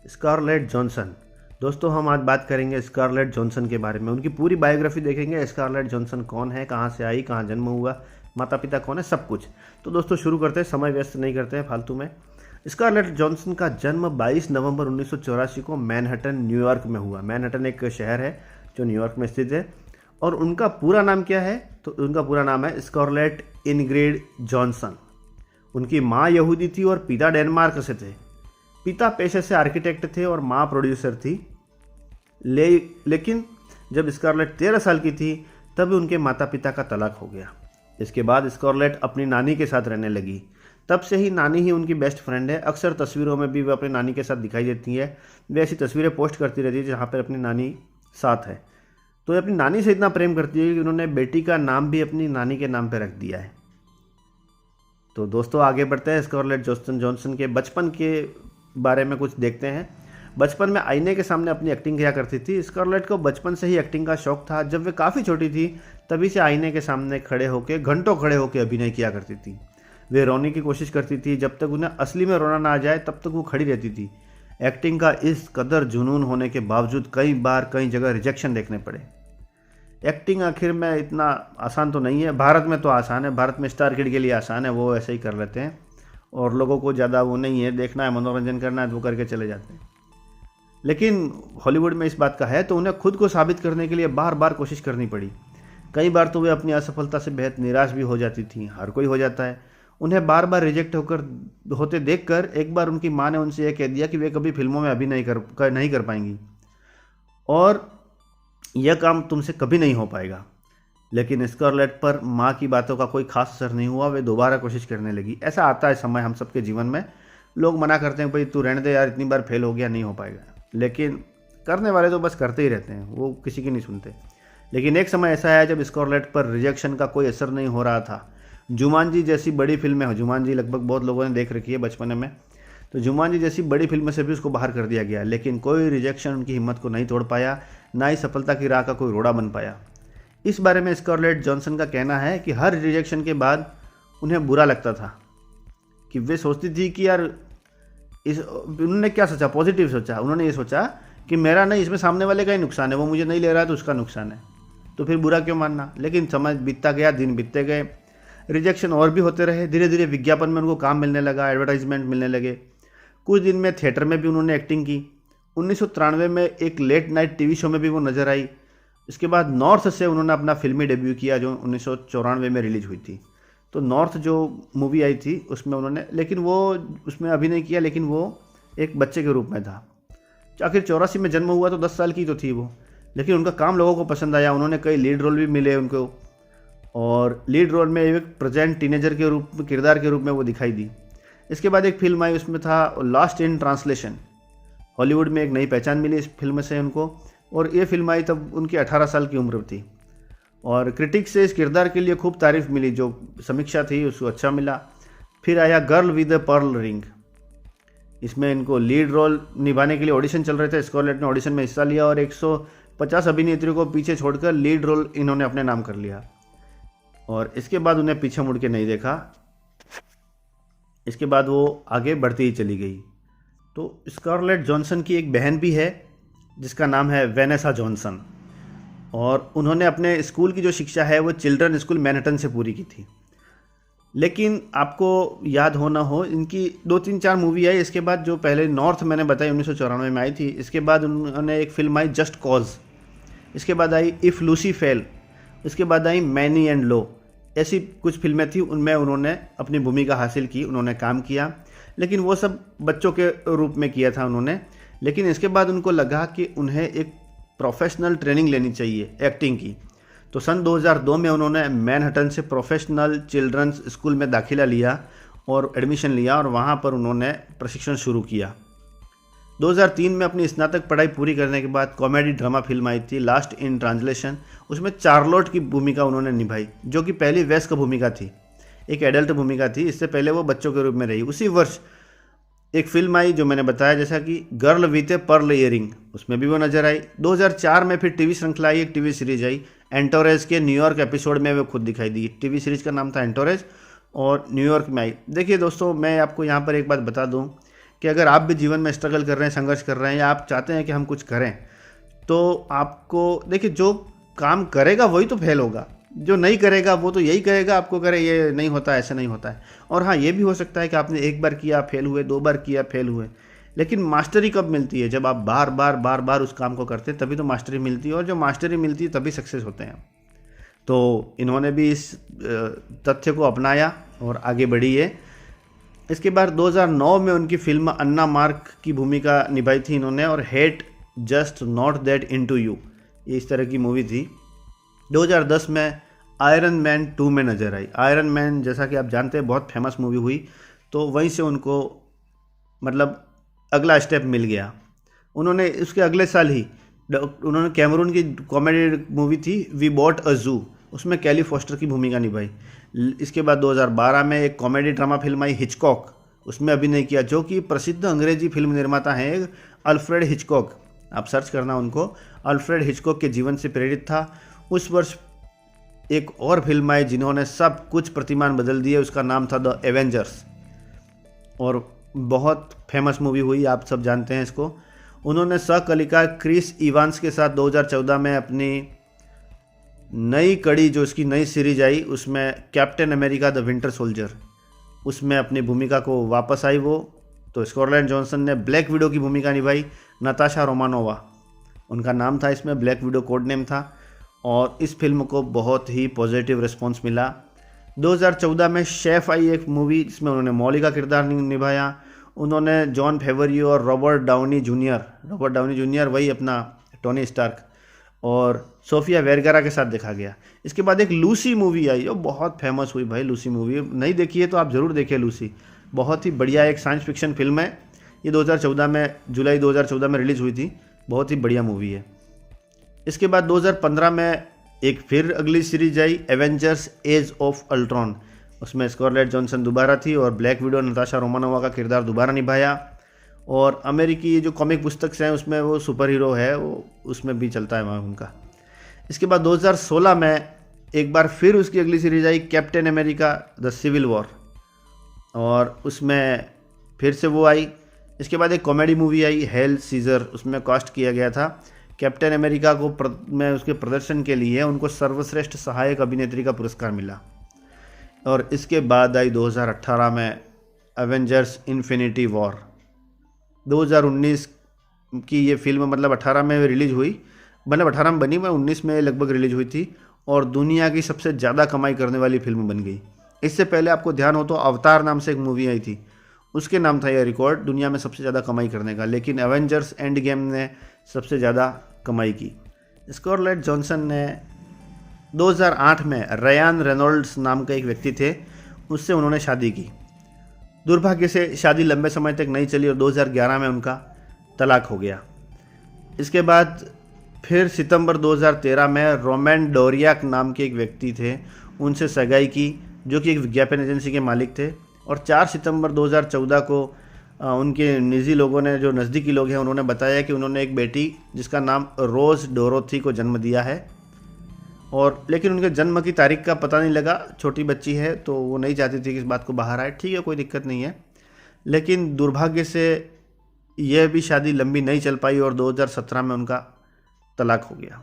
Scarlett Johansson. दोस्तों हम आज बात करेंगे स्कारलेट जॉनसन के बारे में। उनकी पूरी बायोग्राफी देखेंगे। स्कारलेट जॉनसन कौन है, कहाँ से आई, कहाँ जन्म हुआ, माता पिता कौन है, सब कुछ। तो दोस्तों शुरू करते हैं, समय व्यस्त नहीं करते हैं फालतू में। स्कारलेट जॉनसन का जन्म 22 नवंबर 1984 को मैनहट्टन न्यूयॉर्क में हुआ। मैनहट्टन एक शहर है जो न्यूयॉर्क में स्थित है। और उनका पूरा नाम क्या है? तो उनका पूरा नाम है स्कारलेट इनग्रिड जॉनसन। उनकी माँ यहूदी थी और पिता डेनमार्क से थे। पिता पेशे से आर्किटेक्ट थे और माँ प्रोड्यूसर थी। लेकिन जब स्कारलेट 13 साल की थी तब उनके माता पिता का तलाक हो गया। इसके बाद स्कारलेट अपनी नानी के साथ रहने लगी। तब से ही नानी ही उनकी बेस्ट फ्रेंड है। अक्सर तस्वीरों में भी वह अपनी नानी के साथ दिखाई देती है। वे ऐसी तस्वीरें पोस्ट करती रहती है जहाँ पर अपनी नानी साथ है। तो ये अपनी नानी से इतना प्रेम करती है कि उन्होंने बेटी का नाम भी अपनी नानी के नाम पर रख दिया है। तो दोस्तों आगे बढ़ते हैं। स्कारलेट जॉनसन के बचपन के बारे में कुछ देखते हैं। बचपन में आईने के सामने अपनी एक्टिंग किया करती थी। स्कारलेट को बचपन से ही एक्टिंग का शौक था। जब वे काफ़ी छोटी थी तभी से आईने के सामने घंटों खड़े होकर अभिनय किया करती थी। वे रोने की कोशिश करती थी। जब तक उन्हें असली में रोना ना आ जाए तब तक वो खड़ी रहती थी। एक्टिंग का इस कदर जुनून होने के बावजूद कई जगह रिजेक्शन देखने पड़े। एक्टिंग आखिर में इतना आसान तो नहीं है। भारत में तो आसान है, भारत में स्टार किड के लिए आसान है, वो ऐसे ही कर लेते हैं। और लोगों को ज़्यादा वो नहीं है, देखना है, मनोरंजन करना है तो वो करके चले जाते हैं। लेकिन हॉलीवुड में इस बात का है तो उन्हें खुद को साबित करने के लिए बार बार कोशिश करनी पड़ी। कई बार तो वे अपनी असफलता से बेहद निराश भी हो जाती थी। हर कोई हो जाता है। उन्हें बार बार रिजेक्ट होते देखकर एक बार उनकी माँ ने उनसे यह कह दिया कि वे कभी फिल्मों में अभिनय नहीं कर पाएंगी और यह काम तुमसे कभी नहीं हो पाएगा। लेकिन स्कारलेट पर माँ की बातों का कोई खास असर नहीं हुआ। वे दोबारा कोशिश करने लगी। ऐसा आता है समय हम सबके जीवन में। लोग मना करते हैं, भाई तू रहने दे यार, इतनी बार फेल हो गया, नहीं हो पाएगा। लेकिन करने वाले तो बस करते ही रहते हैं, वो किसी की नहीं सुनते। लेकिन एक समय ऐसा है जब स्कारलेट पर रिजेक्शन का कोई असर नहीं हो रहा था। जुमांजी जैसी बड़ी फिल्में हो, जुमांजी लगभग बहुत लोगों ने देख रखी है बचपन में, तो जुमांजी जैसी बड़ी फिल्म से भी उसको बाहर कर दिया गया। लेकिन कोई रिजेक्शन उनकी हिम्मत को नहीं तोड़ पाया, ना ही सफलता की राह का कोई रोड़ा बन पाया। इस बारे में स्कारलेट जॉनसन का कहना है कि हर रिजेक्शन के बाद उन्हें बुरा लगता था। कि वे सोचती थी कि यार उन्होंने क्या सोचा, पॉजिटिव सोचा। उन्होंने ये सोचा कि मेरा नहीं, इसमें सामने वाले का ही नुकसान है, वो मुझे नहीं ले रहा है तो उसका नुकसान है, तो फिर बुरा क्यों मानना। लेकिन समय बीतता गया, दिन बीतते गए, रिजेक्शन और भी होते रहे। धीरे धीरे विज्ञापन में उनको काम मिलने लगा, एडवर्टाइजमेंट मिलने लगे। कुछ दिन में थिएटर में भी उन्होंने एक्टिंग की। 1993 में एक लेट नाइट टीवी शो में भी वो नजर आई। इसके बाद नॉर्थ से उन्होंने अपना फिल्मी डेब्यू किया जो 1994 में रिलीज हुई थी। तो नॉर्थ जो मूवी आई थी उसमें उन्होंने, लेकिन वो उसमें अभिनय किया, लेकिन वो एक बच्चे के रूप में था। आखिर 84 में जन्म हुआ तो 10 साल की तो थी वो। लेकिन उनका काम लोगों को पसंद आया। उन्होंने कई लीड रोल भी मिले उनको, और लीड रोल में एक प्रेजेंट टीनेजर के किरदार के रूप में वो दिखाई दी। इसके बाद एक फिल्म आई, उसमें था लॉस्ट इन ट्रांसलेशन। हॉलीवुड में एक नई पहचान मिली इस फिल्म से उनको, और ये फिल्म आई तब उनकी 18 साल की उम्र थी। और क्रिटिक्स से इस किरदार के लिए खूब तारीफ मिली, जो समीक्षा थी उसको अच्छा मिला। फिर आया girl with a pearl ring. इसमें इनको लीड रोल निभाने के लिए ऑडिशन चल रहे थे। स्कारलेट ने ऑडिशन में हिस्सा लिया और 150 अभिनेत्रियों को पीछे छोड़कर लीड रोल इन्होंने अपने नाम कर लिया। और इसके बाद उन्हें पीछे मुड़ के नहीं देखा। इसके बाद वो आगे बढ़ती ही चली गई। तो स्कारलेट जॉनसन की एक बहन भी है जिसका नाम है वेनेसा जॉनसन, और उन्होंने अपने स्कूल की जो शिक्षा है वो चिल्ड्रन स्कूल मैनहट्टन से पूरी की थी। लेकिन आपको याद हो ना हो, इनकी 2-3-4 मूवी आई। इसके बाद जो पहले नॉर्थ मैंने बताई 1994 में आई थी। इसके बाद उन्होंने एक फिल्म आई जस्ट कॉज। इसके बाद आई इफ़ लूसी फेल। इसके बाद आई मैनी एंड लो। ऐसी कुछ फिल्में थी, उनमें उन्होंने अपनी भूमिका हासिल की, उन्होंने काम किया। लेकिन वो सब बच्चों के रूप में किया था उन्होंने। लेकिन इसके बाद उनको लगा कि उन्हें एक प्रोफेशनल ट्रेनिंग लेनी चाहिए एक्टिंग की। तो सन 2002 में उन्होंने मैनहट्टन से प्रोफेशनल चिल्ड्रंस स्कूल में दाखिला लिया और एडमिशन लिया, और वहाँ पर उन्होंने प्रशिक्षण शुरू किया। 2003 में अपनी स्नातक पढ़ाई पूरी करने के बाद कॉमेडी ड्रामा फिल्म आई थी लास्ट इन ट्रांसलेशन। उसमें चार्लोट की भूमिका उन्होंने निभाई, जो कि पहली वयस्क भूमिका थी, एक एडल्ट भूमिका थी। इससे पहले वो बच्चों के रूप में रही। उसी वर्ष एक फिल्म आई जो मैंने बताया जैसा कि girl with a pearl earring, उसमें भी वो नजर आई। 2004 में फिर टीवी श्रृंखला आई, एक टीवी सीरीज आई एंटोरेज के न्यूयॉर्क एपिसोड में वो खुद दिखाई दी। टीवी सीरीज का नाम था एंटोरेज और न्यूयॉर्क में आई। देखिए दोस्तों, मैं आपको यहाँ पर एक बात बता दूँ कि अगर आप भी जीवन में स्ट्रगल कर रहे हैं, संघर्ष कर रहे हैं, या आप चाहते हैं कि हम कुछ करें, तो आपको देखिए, जो काम करेगा वही तो फेल होगा, जो नहीं करेगा वो तो यही कहेगा आपको करे ये नहीं होता, ऐसे नहीं होता है। और हाँ, ये भी हो सकता है कि आपने एक बार किया फेल हुए, 2 बार किया फेल हुए, लेकिन मास्टरी कब मिलती है? जब आप बार बार बार बार उस काम को करते हैं, तभी तो मास्टरी मिलती है, और जो मास्टरी मिलती है तभी सक्सेस होते हैं। तो इन्होंने भी इस तथ्य को अपनाया और आगे बढ़ी है। इसके बाद 2009 में उनकी फिल्म अन्ना मार्क की भूमिका निभाई थी इन्होंने, और hate just not that into you, ये इस तरह की मूवी थी। 2010 में आयरन मैन 2 में नज़र आई। आयरन मैन, जैसा कि आप जानते हैं, बहुत फेमस मूवी हुई, तो वहीं से उनको मतलब अगला स्टेप मिल गया। उन्होंने उसके अगले साल ही उन्होंने कैमरून की कॉमेडी मूवी थी वी बॉट अ जू, उसमें कैली फॉस्टर की भूमिका निभाई। इसके बाद 2012 में एक कॉमेडी ड्रामा फिल्म आई हिचकॉक, उसमें अभिनय किया, जो कि प्रसिद्ध अंग्रेजी फिल्म निर्माता हैं अल्फ्रेड हिचकॉक, आप सर्च करना उनको। अल्फ्रेड हिचकॉक के जीवन से प्रेरित था। उस वर्ष एक और फिल्म आई जिन्होंने सब कुछ प्रतिमान बदल दिए, उसका नाम था द एवेंजर्स, और बहुत फेमस मूवी हुई, आप सब जानते हैं इसको। उन्होंने सह कलाकार क्रिस इवांस के साथ 2014 में अपनी नई कड़ी, जो इसकी नई सीरीज आई, उसमें captain America the winter soldier, उसमें अपनी भूमिका को वापस आई वो। तो स्कारलेट जॉनसन ने ब्लैक विडो की भूमिका निभाई। नताशा रोमानोवा उनका नाम था इसमें, ब्लैक विडो कोड नेम था, और इस फिल्म को बहुत ही पॉजिटिव रिस्पॉन्स मिला। 2014 में शेफ आई एक मूवी, जिसमें उन्होंने मौली का किरदार निभाया। उन्होंने जॉन फेवरियो और रॉबर्ट डाउनी जूनियर वही अपना टोनी स्टार्क, और सोफिया वेरगरा के साथ देखा गया। इसके बाद एक लूसी मूवी आई, जो बहुत फेमस हुई भाई। लूसी मूवी नहीं देखी है तो आप ज़रूर देखिए लूसी, बहुत ही बढ़िया एक साइंस फिक्शन फिल्म है। ये 2014 में, जुलाई 2014 में रिलीज़ हुई थी, बहुत ही बढ़िया मूवी है। इसके बाद 2015 में एक फिर अगली सीरीज आई एवेंजर्स एज ऑफ अल्ट्रॉन, उसमें स्कारलेट जॉनसन दोबारा थी, और ब्लैक विडो नताशा रोमानोवा का किरदार दोबारा निभाया। और अमेरिकी जो कॉमिक पुस्तक से हैं उसमें वो सुपर हीरो है, वो उसमें भी चलता है वहाँ उनका। इसके बाद 2016 में एक बार फिर उसकी अगली सीरीज आई Captain America the civil war, और उसमें फिर से वो आई। इसके बाद एक कॉमेडी मूवी आई हेल सीजर, उसमें कास्ट किया गया था कैप्टन अमेरिका को में उसके प्रदर्शन के लिए उनको सर्वश्रेष्ठ सहायक अभिनेत्री का पुरस्कार मिला। और इसके बाद आई 2018 में एवेंजर्स इन्फिनिटी वॉर। 2019 की ये फिल्म मतलब 18 में रिलीज हुई, मतलब 18 में बनी, मैं 19 में लगभग रिलीज हुई थी, और दुनिया की सबसे ज़्यादा कमाई करने वाली फिल्म बन गई। इससे पहले आपको ध्यान हो तो अवतार नाम से एक मूवी आई थी, उसके नाम था यह रिकॉर्ड दुनिया में सबसे ज़्यादा कमाई करने का, लेकिन एवेंजर्स एंड गेम ने सबसे ज़्यादा कमाई की। स्कारलेट जॉनसन ने 2008 में रयान रेनॉल्ड्स नाम का एक व्यक्ति थे, उससे उन्होंने शादी की। दुर्भाग्य से शादी लंबे समय तक नहीं चली और 2011 में उनका तलाक हो गया। इसके बाद फिर सितंबर 2013 में रोमैन डोरियाक नाम के एक व्यक्ति थे, उनसे सगाई की, जो कि एक विज्ञापन एजेंसी के मालिक थे। और 4 सितंबर 2014 को उनके निजी लोगों ने, जो नज़दीकी लोग हैं, उन्होंने बताया कि उन्होंने एक बेटी जिसका नाम रोज़ डोरोथी को जन्म दिया है। और लेकिन उनके जन्म की तारीख का पता नहीं लगा, छोटी बच्ची है तो वो नहीं चाहती थी कि इस बात को बाहर आए। ठीक है, कोई दिक्कत नहीं है, लेकिन दुर्भाग्य से यह भी शादी लंबी नहीं चल पाई और 2017 में उनका तलाक हो गया।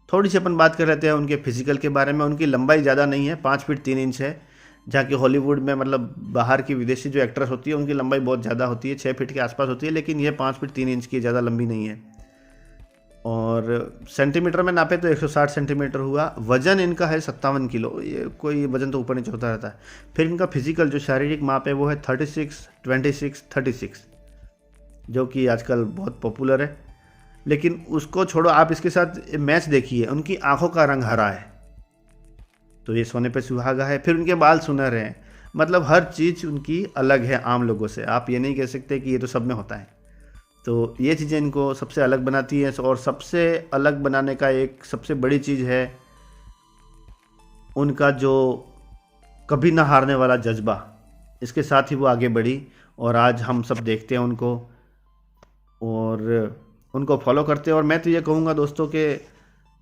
थोड़ी सी अपन बात कर लेते हैं उनके फिजिकल के बारे में। उनकी लंबाई ज़्यादा नहीं है, 5 फीट 3 इंच है, जहाँ कि हॉलीवुड में मतलब बाहर की विदेशी जो एक्ट्रेस होती है उनकी लंबाई बहुत ज़्यादा होती है, 6 फीट के आसपास होती है, लेकिन ये 5 फीट 3 इंच की, ज़्यादा लंबी नहीं है। और सेंटीमीटर में नापे तो 160 सेंटीमीटर हुआ। वजन इनका है 57 किलो, ये कोई वजन तो ऊपर नीचे होता रहता है। फिर इनका फिजिकल जो शारीरिक माप है वो है 36, 26, 36, जो कि आजकल बहुत पॉपुलर है। लेकिन उसको छोड़ो, आप इसके साथ मैच देखिए, उनकी आंखों का रंग हरा है, तो ये सोने पे सुहागा है। फिर उनके बाल सुनहरे हैं, मतलब हर चीज़ उनकी अलग है आम लोगों से। आप ये नहीं कह सकते कि ये तो सब में होता है। तो ये चीज़ें इनको सबसे अलग बनाती है। और सबसे अलग बनाने का एक सबसे बड़ी चीज़ है उनका जो कभी ना हारने वाला जज्बा। इसके साथ ही वो आगे बढ़ी और आज हम सब देखते हैं उनको और उनको फॉलो करते हैं। और मैं तो ये कहूँगा दोस्तों कि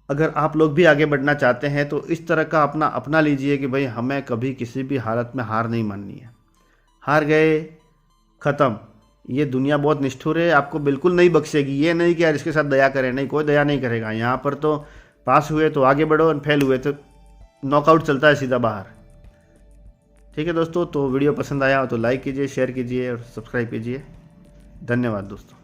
अगर आप लोग भी आगे बढ़ना चाहते हैं तो इस तरह का अपना लीजिए कि भाई हमें कभी किसी भी हालत में हार नहीं माननी है। हार गए, ख़त्म, ये दुनिया बहुत निष्ठुर है, आपको बिल्कुल नहीं बख्शेगी। ये नहीं कि यार इसके साथ दया करें, नहीं, कोई दया नहीं करेगा। यहाँ पर तो पास हुए तो आगे बढ़ो और फेल हुए तो नॉकआउट चलता है सीधा बाहर। ठीक है दोस्तों, तो वीडियो पसंद आया हो तो लाइक कीजिए, शेयर कीजिए और सब्सक्राइब कीजिए। धन्यवाद दोस्तों।